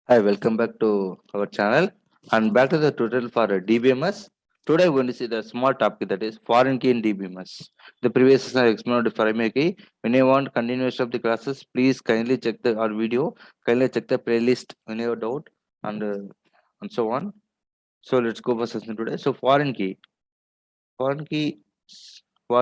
Hi, welcome back to our channel and back to the tutorial for DBMS. Today we're going to see the small topic that is foreign key in DBMS. The previous session I explained the primary key. When you want continuation of the classes, please kindly check our video, kindly check the playlist when you have doubt and so on. So let's go for session today. So foreign key, what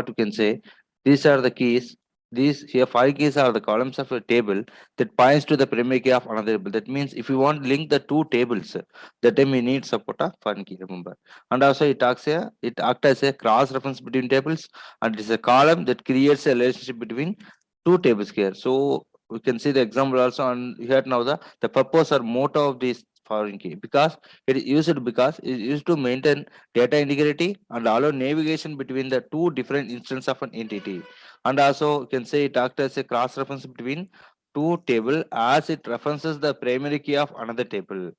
you can say, these are the keys. These here five keys are the columns of a table that points to the primary key of another table. That means if you want to link the two tables, that time we need support of foreign key, remember. And also it acts as a cross reference between tables, and it is a column that creates a relationship between two tables here. So we can see the example also on here now the purpose or motto of this foreign key because it is used to maintain data integrity and allow navigation between the two different instances of an entity. And also you can say it acts as a cross reference between two table as it references the primary key of another table.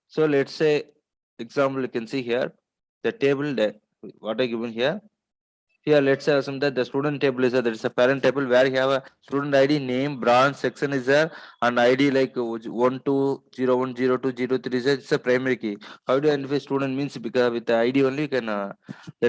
So let's say example you can see here the table that what I given here. Here, let's say assume that the student table is there is a parent table where you have a student ID, name, branch, section is there, and ID like 12010203 is there. It's a primary key. How do you identify student means because with the ID only you can that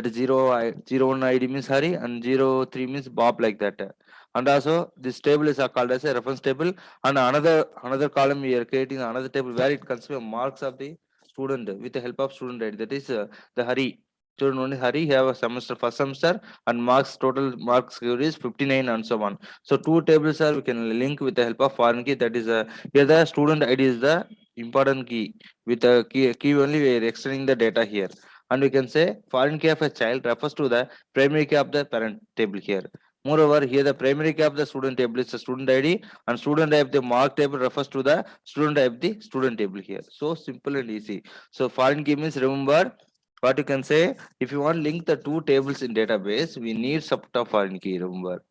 is 01 ID means Hari and 03 means Bob like that. And also this table is called as a reference table, and another column we are creating another table where it consists marks of the student with the help of student ID. That is the Hari. Student only Hari have a semester first semester and marks total marks score is 59 and so on. So two tables are we can link with the help of foreign key. That is here the student ID is the important key. With the key only we are extending the data here. And we can say foreign key of a child refers to the primary key of the parent table here. Moreover, here the primary key of the student table is the student ID and student ID of the mark table refers to the student ID of the student table here. So simple and easy. So foreign key means remember what you can say if you want to link the two tables in database, we need support of foreign key. Remember,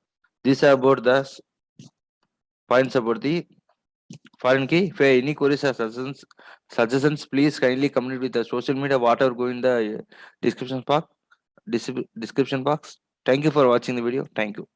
these are about the points about the foreign key. If you have any queries or suggestions, please kindly communicate with the social media, whatever go in the description box. Description box. Thank you for watching the video. Thank you.